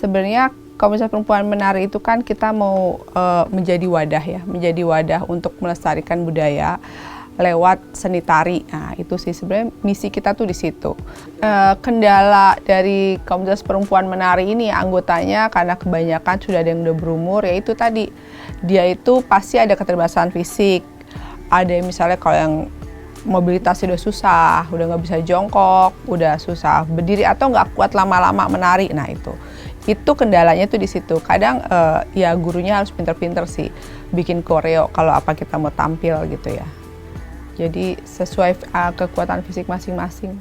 Sebenarnya komunitas perempuan menari itu kan kita mau menjadi wadah ya, menjadi wadah untuk melestarikan budaya lewat seni tari. Nah, itu sih sebenarnya misi kita tuh di situ. Kendala dari komunitas perempuan menari ini anggotanya karena kebanyakan sudah ada yang udah berumur, yaitu tadi dia itu pasti ada keterbatasan fisik. Ada yang misalnya kalau yang mobilitasnya udah susah, udah nggak bisa jongkok, udah susah berdiri atau nggak kuat lama-lama menari. Nah itu kendalanya tuh di situ. Kadang ya gurunya harus pinter-pinter sih bikin koreo kalau apa kita mau tampil gitu ya. Jadi sesuai kekuatan fisik masing-masing.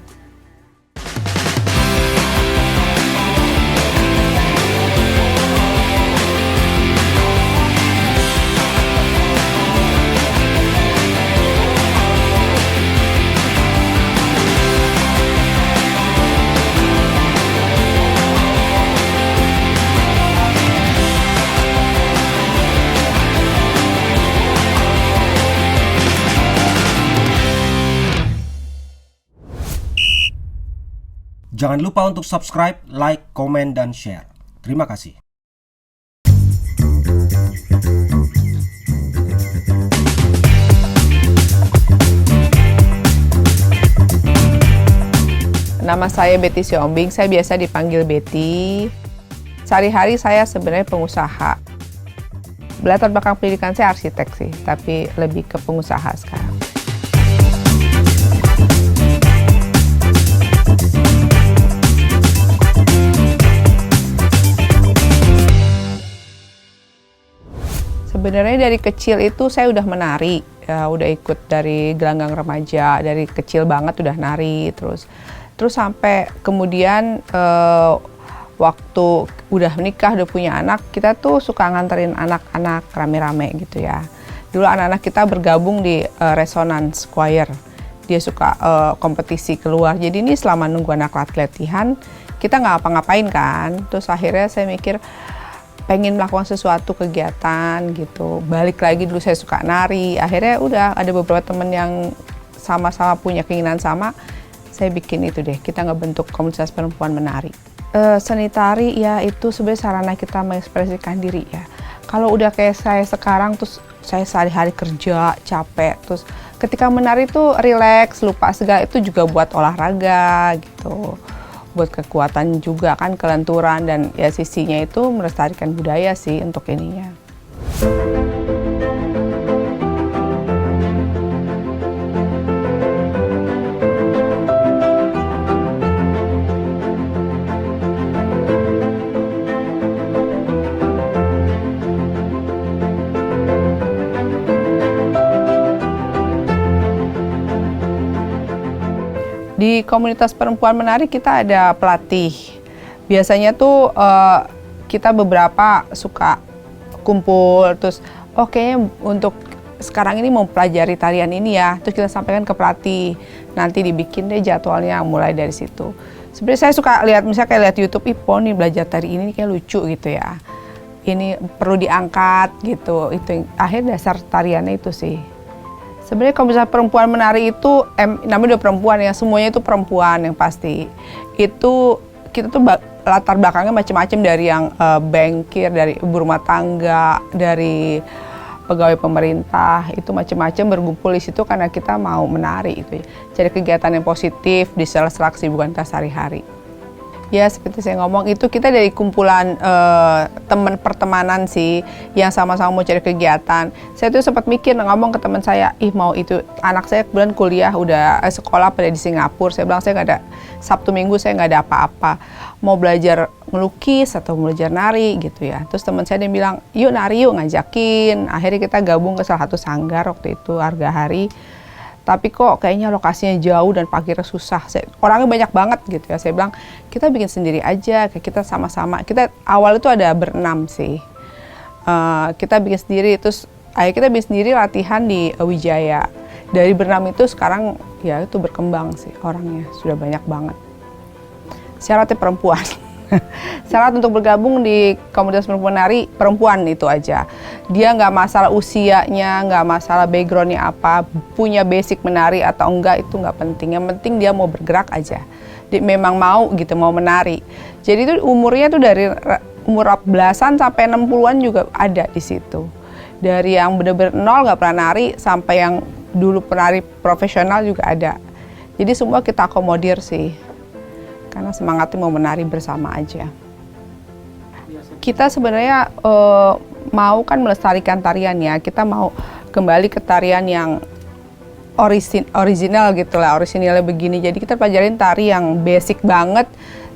Jangan lupa untuk subscribe, like, komen, dan share. Terima kasih. Nama saya Betty Siombing, saya biasa dipanggil Betty. Sehari-hari saya sebenarnya pengusaha. Latar belakang pendidikan saya arsitek sih, tapi lebih ke pengusaha sekarang. Sebenarnya dari kecil itu saya udah menari, ya, udah ikut dari gelanggang remaja, dari kecil banget udah nari, terus sampai kemudian waktu udah menikah, udah punya anak, kita tuh suka nganterin anak-anak rame-rame gitu ya. Dulu anak-anak kita bergabung di Resonance Choir, dia suka kompetisi keluar, jadi ini selama nunggu anak latihan, kita nggak apa-ngapain kan, terus akhirnya saya mikir, pengen melakukan sesuatu kegiatan gitu. Balik lagi dulu saya suka nari. Akhirnya udah ada beberapa temen yang sama-sama punya keinginan sama. Saya bikin itu deh. Kita ngebentuk komunitas perempuan menari. Seni tari ya itu sebenarnya sarana kita mengekspresikan diri ya. Kalau udah kayak saya sekarang terus saya sehari-hari kerja capek. Terus ketika menari tuh relax, lupa segala itu juga buat olahraga gitu. Buat kekuatan juga kan, kelenturan, dan ya sisinya itu melestarikan budaya sih untuk ininya. Di komunitas perempuan menari kita ada pelatih. Biasanya tuh kita beberapa suka kumpul, terus kayaknya untuk sekarang ini mau pelajari tarian ini ya, terus kita sampaikan ke pelatih. Nanti dibikin deh jadwalnya mulai dari situ. Sebenarnya saya suka lihat, misalnya kayak lihat YouTube, nih belajar tari ini kayak lucu gitu ya. Ini perlu diangkat gitu. Itu akhir dasar tariannya itu sih. Sebenarnya kalau misalnya perempuan menari itu, namanya udah perempuan ya, semuanya itu perempuan yang pasti. Itu kita tuh latar belakangnya macam-macam, dari yang bankir, dari ibu rumah tangga, dari pegawai pemerintah, itu macam-macam berkumpul di situ karena kita mau menari itu. Jadi kegiatan yang positif di sela-sela kesibukan kita sehari-hari. Ya seperti saya ngomong, itu kita dari kumpulan teman pertemanan sih, yang sama-sama mau cari kegiatan. Saya tuh sempat mikir ngomong ke teman saya, mau itu anak saya kebetulan kuliah udah sekolah pada di Singapura. Saya bilang saya nggak ada, Sabtu Minggu saya nggak ada apa-apa, mau belajar melukis atau belajar nari gitu ya. Terus teman saya dia bilang, yuk nari yuk, ngajakin. Akhirnya kita gabung ke salah satu sanggar waktu itu, Argahari. Tapi kok kayaknya lokasinya jauh dan parkirnya susah. Orangnya banyak banget gitu ya. Saya bilang, kita bikin sendiri aja, kayak kita sama-sama. Kita awal itu ada berenam sih. Kita bikin sendiri, terus akhirnya kita bikin sendiri latihan di Wijaya. Dari berenam itu sekarang ya itu berkembang sih orangnya, sudah banyak banget. Syaratnya perempuan. Syarat untuk bergabung di komunitas perempuan nari, perempuan itu aja. Dia nggak masalah usianya, nggak masalah backgroundnya apa, punya basic menari atau enggak itu nggak penting. Yang penting dia mau bergerak aja. Dia memang mau gitu, mau menari. Jadi itu umurnya tuh dari umur belasan sampai 60-an juga ada di situ. Dari yang benar-benar nol nggak pernah nari sampai yang dulu penari profesional juga ada. Jadi semua kita akomodir sih, karena semangatnya mau menari bersama aja. Kita sebenarnya mau kan melestarikan tarian ya, kita mau kembali ke tarian yang original gitu lah, originalnya begini. Jadi kita pelajarin tari yang basic banget,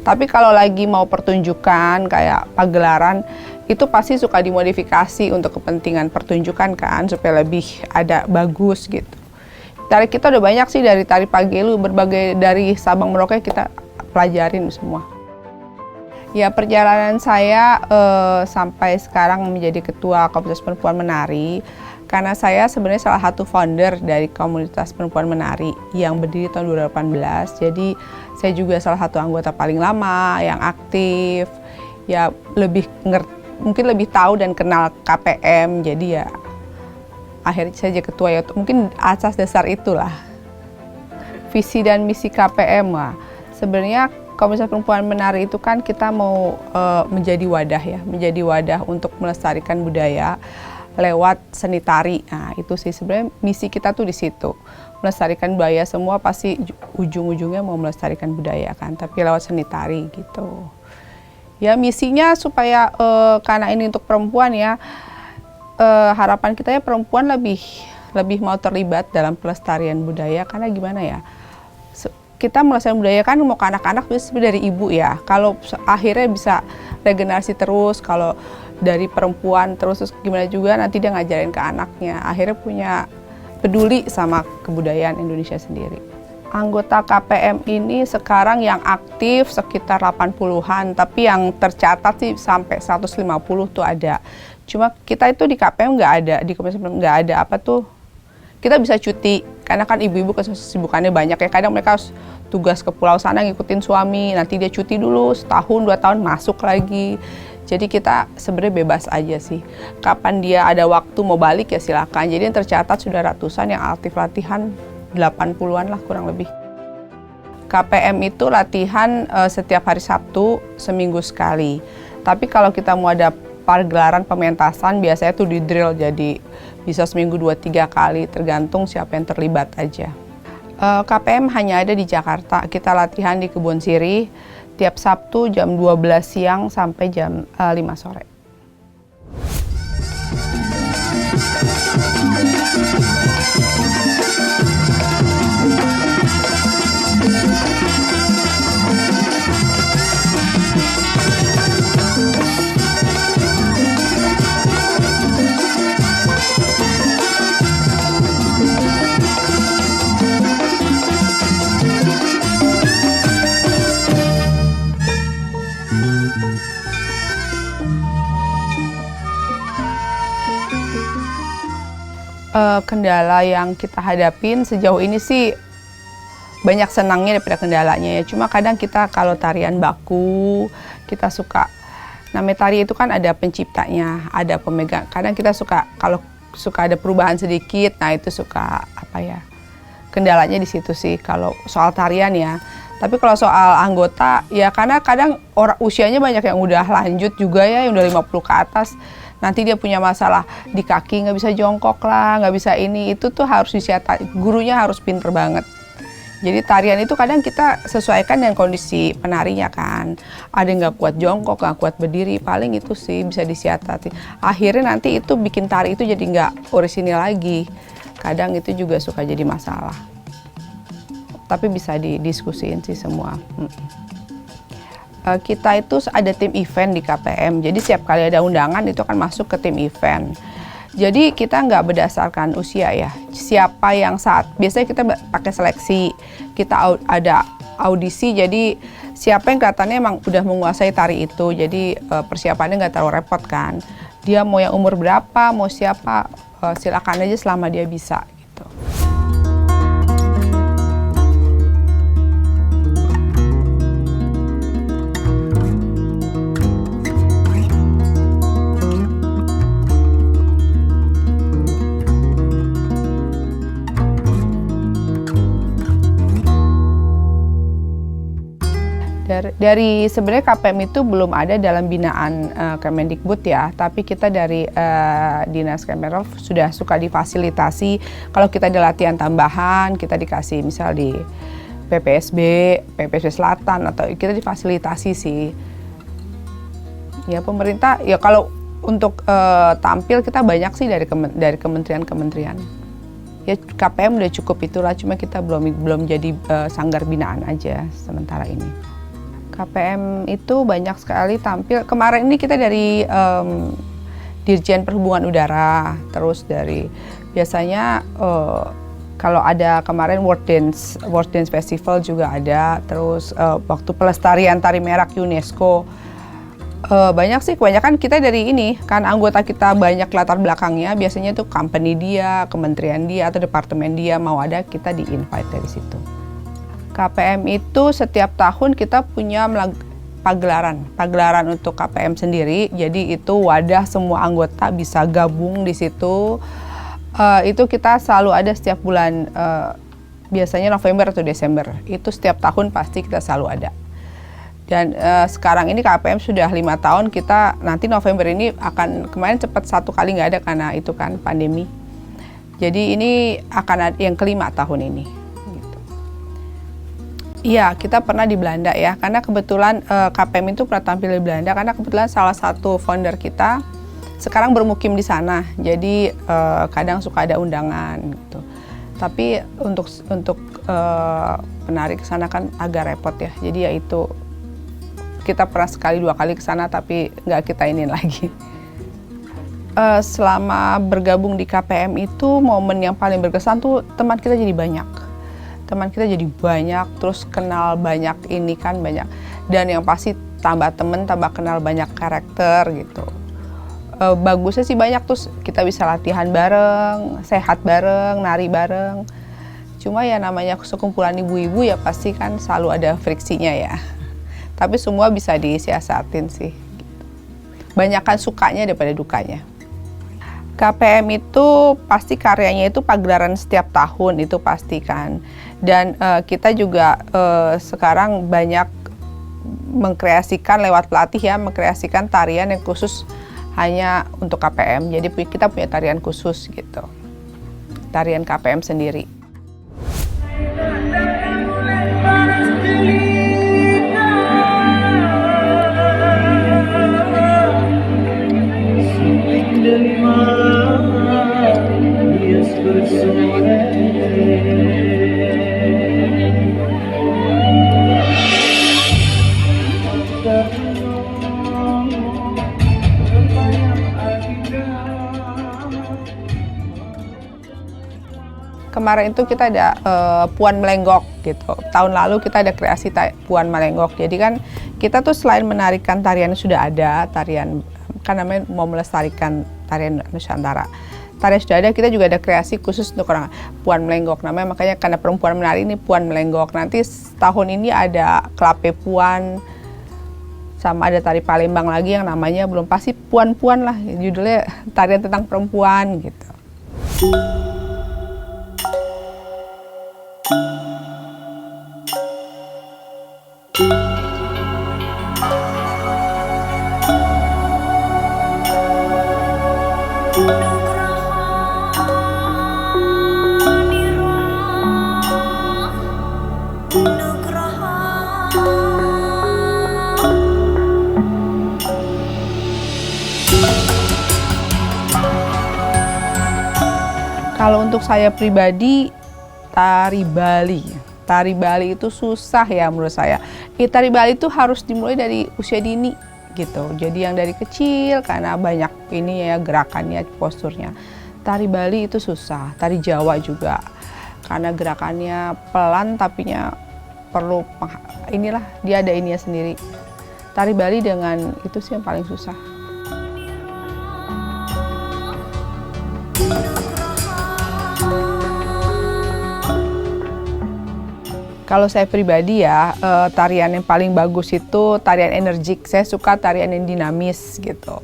tapi kalau lagi mau pertunjukan kayak pagelaran, itu pasti suka dimodifikasi untuk kepentingan pertunjukan kan, supaya lebih ada bagus gitu. Tari kita udah banyak sih, dari tari Pagelu, berbagai dari Sabang Merauke kita pelajarin semua. Ya, perjalanan saya sampai sekarang menjadi ketua komunitas perempuan menari, karena saya sebenarnya salah satu founder dari komunitas perempuan menari yang berdiri tahun 2018. Jadi saya juga salah satu anggota paling lama yang aktif, ya lebih mungkin lebih tahu dan kenal KPM. Jadi ya akhirnya saya jadi ketua, ya mungkin asas dasar itulah. Visi dan misi KPM lah. Sebenarnya komunitas perempuan menari itu kan kita mau menjadi wadah ya, menjadi wadah untuk melestarikan budaya lewat seni tari. Nah, itu sih sebenarnya misi kita tuh di situ. Melestarikan budaya, semua pasti ujung-ujungnya mau melestarikan budaya kan, tapi lewat seni tari gitu. Ya misinya supaya karena ini untuk perempuan ya, harapan kita ya perempuan lebih mau terlibat dalam pelestarian budaya, karena gimana ya, kita melestarikan budaya kan mau ke anak-anak bisa dari ibu ya. Kalau akhirnya bisa regenerasi terus, kalau dari perempuan terus gimana juga nanti dia ngajarin ke anaknya. Akhirnya punya peduli sama kebudayaan Indonesia sendiri. Anggota KPM ini sekarang yang aktif sekitar 80-an, tapi yang tercatat sih sampai 150 tuh ada. Cuma kita itu di KPM nggak ada, di Komisi nggak ada apa tuh, kita bisa cuti, karena kan ibu-ibu kesibukannya banyak ya, kadang mereka harus tugas ke pulau sana ngikutin suami, nanti dia cuti dulu setahun 2 tahun masuk lagi. Jadi kita sebenarnya bebas aja sih, kapan dia ada waktu mau balik ya silakan. Jadi yang tercatat sudah ratusan yang aktif latihan, 80-an lah kurang lebih. KPM itu latihan setiap hari Sabtu seminggu sekali. Tapi kalau kita mau ada pagelaran pementasan biasanya tuh di drill, jadi bisa seminggu 2-3 kali tergantung siapa yang terlibat aja. KPM hanya ada di Jakarta, kita latihan di Kebon Sirih tiap Sabtu jam 12 siang sampai jam 5 sore. Kendala yang kita hadapin sejauh ini sih banyak senangnya daripada kendalanya ya. Cuma kadang kita kalau tarian baku, kita suka, namanya tari itu kan ada penciptanya, ada pemegang. Kadang kita suka, kalau suka ada perubahan sedikit, nah itu suka apa ya, kendalanya di situ sih kalau soal tarian ya. Tapi kalau soal anggota ya, karena kadang orang usianya banyak yang udah lanjut juga ya, yang udah 50 ke atas. Nanti dia punya masalah di kaki, nggak bisa jongkok lah, nggak bisa ini, itu tuh harus disiapkan, gurunya harus pinter banget. Jadi tarian itu kadang kita sesuaikan dengan kondisi penarinya kan. Ada yang nggak kuat jongkok, nggak kuat berdiri, paling itu sih bisa disiasati. Akhirnya nanti itu bikin tari itu jadi nggak orisinil lagi. Kadang itu juga suka jadi masalah. Tapi bisa didiskusiin sih semua. Kita itu ada tim event di KPM, jadi setiap kali ada undangan itu akan masuk ke tim event. Jadi kita nggak berdasarkan usia ya, siapa yang biasanya kita pakai seleksi, kita ada audisi, jadi siapa yang kelihatannya emang udah menguasai tari itu, jadi persiapannya nggak terlalu repot kan. Dia mau yang umur berapa, mau siapa, silakan aja selama dia bisa gitu. Dari sebenarnya KPM itu belum ada dalam binaan Kemendikbud ya, tapi kita dari Dinas Kemenov sudah suka difasilitasi. Kalau kita ada latihan tambahan, kita dikasih misal di PPSB Selatan atau kita difasilitasi sih. Ya pemerintah ya kalau untuk tampil kita banyak sih dari kementerian-kementerian. Ya KPM udah cukup itulah, cuma kita belum jadi sanggar binaan aja sementara ini. KPM itu banyak sekali tampil. Kemarin ini kita dari Dirjen Perhubungan Udara, terus dari biasanya kalau ada kemarin World Dance Festival juga ada, terus waktu pelestarian tari merak UNESCO. Banyak sih, kebanyakan kita dari ini, kan anggota kita banyak latar belakangnya, biasanya tuh company dia, kementerian dia, atau departemen dia mau ada, kita di-invite dari situ. KPM itu setiap tahun kita punya pagelaran untuk KPM sendiri, jadi itu wadah semua anggota bisa gabung di situ. Itu kita selalu ada setiap bulan, biasanya November atau Desember, itu setiap tahun pasti kita selalu ada. Dan sekarang ini KPM sudah 5 tahun, kita nanti November ini kemarin cepat 1 kali nggak ada karena itu kan pandemi. Jadi ini akan ada yang kelima tahun ini. Gitu. Iya, kita pernah di Belanda ya, karena kebetulan KPM itu pernah tampil di Belanda, karena kebetulan salah satu founder kita sekarang bermukim di sana. Jadi kadang suka ada undangan gitu. Tapi untuk penari ke sana kan agak repot ya. Jadi ya itu kita pernah sekali 2 kali ke sana tapi nggak kita inin lagi. Selama bergabung di KPM itu momen yang paling berkesan tuh teman kita jadi banyak. Terus kenal banyak banyak. Dan yang pasti tambah temen, tambah kenal banyak karakter gitu. Bagusnya sih banyak, terus kita bisa latihan bareng, sehat bareng, nari bareng. Cuma ya namanya sekumpulan ibu-ibu ya pasti kan selalu ada friksinya ya. Tapi semua bisa disiasatin sih. Banyakan sukanya daripada dukanya. KPM itu pasti karyanya itu pagelaran setiap tahun, itu pasti kan. Dan kita juga sekarang banyak mengkreasikan lewat pelatih ya, mengkreasikan tarian yang khusus hanya untuk KPM. Jadi kita punya tarian khusus gitu. Tarian KPM sendiri. Kemarin itu kita ada Puan Melenggok gitu. Tahun lalu kita ada kreasi Puan Melenggok. Jadi kan kita tuh selain menarikan tarian yang sudah ada, tarian kan namanya mau melestarikan tarian Nusantara. Tarian sudah ada, kita juga ada kreasi khusus untuk orang Puan Melenggok. Namanya makanya karena perempuan menari ini Puan Melenggok. Nanti tahun ini ada Kelape Puan, sama ada tari Palembang lagi yang namanya belum pasti Puan-Puan lah. Judulnya tarian tentang perempuan gitu. Kalau untuk saya pribadi, tari Bali itu susah ya menurut saya. Tari Bali itu harus dimulai dari usia dini gitu. Jadi yang dari kecil karena banyak ini ya gerakannya, posturnya. Tari Bali itu susah, tari Jawa juga. Karena gerakannya pelan tapinya perlu inilah dia ada ininya sendiri. Tari Bali dengan itu sih yang paling susah. Kalau saya pribadi ya, tarian yang paling bagus itu tarian energik. Saya suka tarian yang dinamis gitu.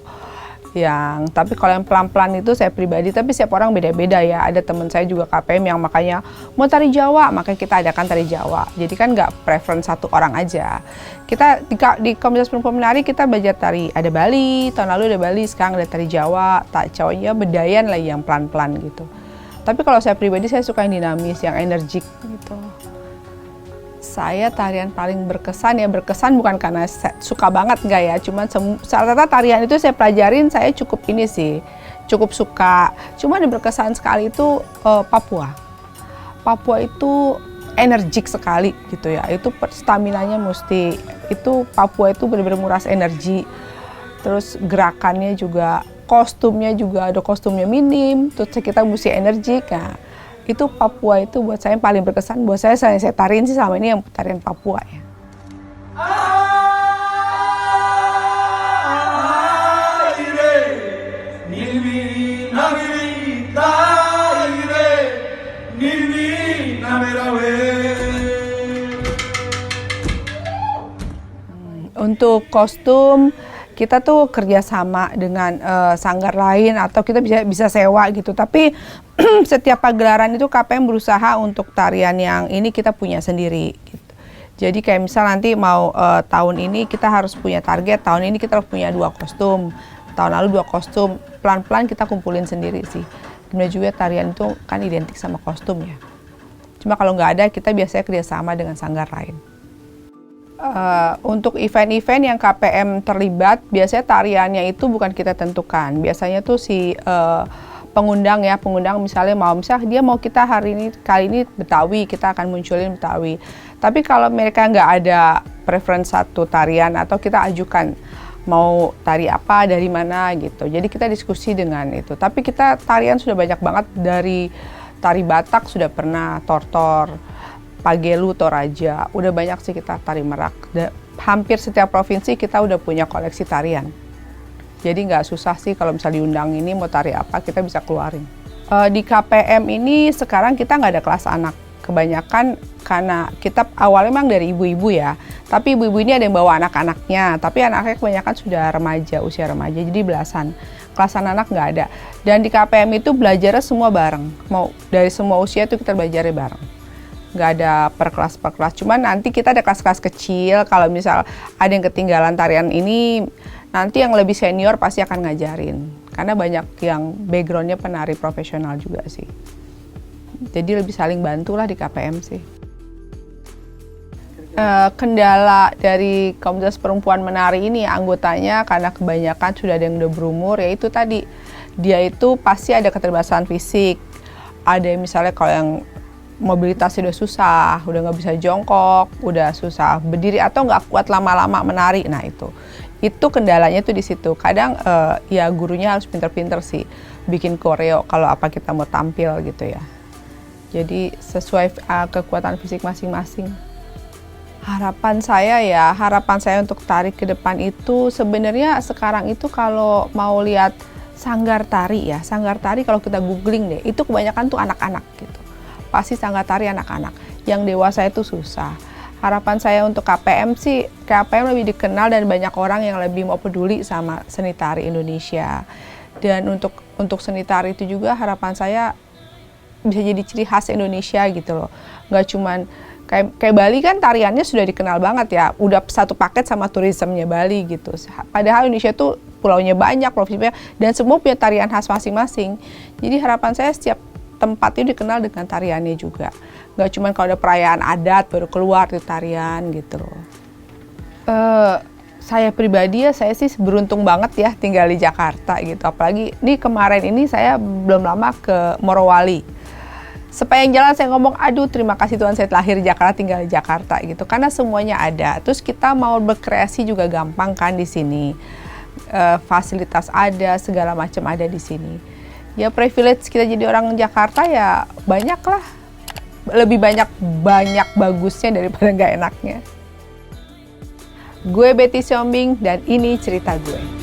Tapi kalau yang pelan-pelan itu saya pribadi, tapi setiap orang beda-beda ya. Ada teman saya juga KPM yang makanya mau tari Jawa, makanya kita adakan tari Jawa. Jadi kan nggak preference satu orang aja. Kita di Komunitas Perempuan Menari kita belajar tari, ada Bali, tahun lalu ada Bali, sekarang ada tari Jawa, tak Jawa Bedayan lah yang pelan-pelan gitu. Tapi kalau saya pribadi saya suka yang dinamis, yang energik gitu. Saya tarian paling berkesan bukan karena saya suka banget enggak ya, cuman rata-rata tarian itu saya pelajarin, saya cukup suka. Cuman yang berkesan sekali itu Papua. Papua itu energik sekali gitu ya, itu staminanya Papua itu benar-benar nguras energi. Terus gerakannya juga, kostumnya juga ada kostumnya minim, terus kita mesti energik. Nah, itu Papua itu buat saya yang paling berkesan. Buat saya tariin sih selama ini yang tarian Papua ya. Untuk kostum kita tuh kerjasama dengan sanggar lain atau kita bisa sewa gitu. Tapi setiap pagelaran itu KPM berusaha untuk tarian yang ini kita punya sendiri. Gitu. Jadi kayak misal nanti mau tahun ini kita harus punya target, tahun ini kita harus punya 2 kostum, tahun lalu 2 kostum. Pelan-pelan kita kumpulin sendiri sih. Kemudian juga tarian itu kan identik sama kostum ya. Cuma kalau nggak ada kita biasanya kerjasama dengan sanggar lain. Untuk event-event yang KPM terlibat, biasanya tariannya itu bukan kita tentukan. Biasanya tuh si pengundang misalnya dia mau kita kali ini Betawi, kita akan munculin Betawi. Tapi kalau mereka nggak ada preference satu tarian atau kita ajukan mau tari apa, dari mana gitu. Jadi kita diskusi dengan itu. Tapi kita tarian sudah banyak banget, dari tari Batak sudah pernah, Tortor, Pagelu, Toraja, udah banyak sih kita tari Merak. Hampir setiap provinsi kita udah punya koleksi tarian. Jadi nggak susah sih kalau misalnya diundang ini mau tari apa, kita bisa keluarin. Di KPM ini sekarang kita nggak ada kelas anak. Kebanyakan karena kita awalnya memang dari ibu-ibu ya. Tapi ibu-ibu ini ada yang bawa anak-anaknya. Tapi anaknya kebanyakan sudah remaja, usia remaja, jadi belasan. Kelas anak nggak ada. Dan di KPM itu belajarnya semua bareng. Mau dari semua usia itu kita belajarnya bareng. Nggak ada per kelas. Cuman nanti kita ada kelas-kelas kecil, kalau misal ada yang ketinggalan tarian ini, nanti yang lebih senior pasti akan ngajarin. Karena banyak yang backgroundnya penari profesional juga sih. Jadi lebih saling bantu lah di KPM sih. Kendala dari Komunitas Perempuan Menari ini anggotanya karena kebanyakan sudah ada yang udah berumur, yaitu tadi, dia itu pasti ada keterbatasan fisik. Ada yang misalnya kalau yang mobilitasnya udah susah, udah nggak bisa jongkok, udah susah berdiri atau nggak kuat lama-lama menari. Nah itu kendalanya tuh di situ. Kadang ya gurunya harus pinter-pinter sih bikin koreo kalau apa kita mau tampil gitu ya. Jadi sesuai kekuatan fisik masing-masing. Harapan saya untuk tari ke depan itu sebenarnya sekarang itu kalau mau lihat sanggar tari kalau kita googling deh, itu kebanyakan tuh anak-anak gitu. Pasti sanggar tari anak-anak, yang dewasa itu susah. Harapan saya untuk KPM sih, KPM lebih dikenal dan banyak orang yang lebih mau peduli sama seni tari Indonesia. Dan untuk seni tari itu juga harapan saya bisa jadi ciri khas Indonesia gitu loh. Nggak cuman kayak Bali kan tariannya sudah dikenal banget ya, udah satu paket sama turismenya Bali gitu. Padahal Indonesia tuh pulaunya banyak, provinsinya, dan semua punya tarian khas masing-masing. Jadi harapan saya setiap tempat itu dikenal dengan tariannya juga. Nggak cuma kalau ada perayaan adat baru keluar di tarian gitu loh. Saya pribadi saya sih beruntung banget ya tinggal di Jakarta gitu. Apalagi ini kemarin ini saya belum lama ke Morowali. Sepanjang jalan saya ngomong, aduh terima kasih Tuhan saya lahir di Jakarta, tinggal di Jakarta gitu. Karena semuanya ada. Terus kita mau berkreasi juga gampang kan di sini. Fasilitas ada, segala macam ada di sini. Ya privilege kita jadi orang Jakarta ya banyak lah. Lebih banyak bagusnya daripada nggak enaknya. Gue Betty Siombing dan ini cerita gue.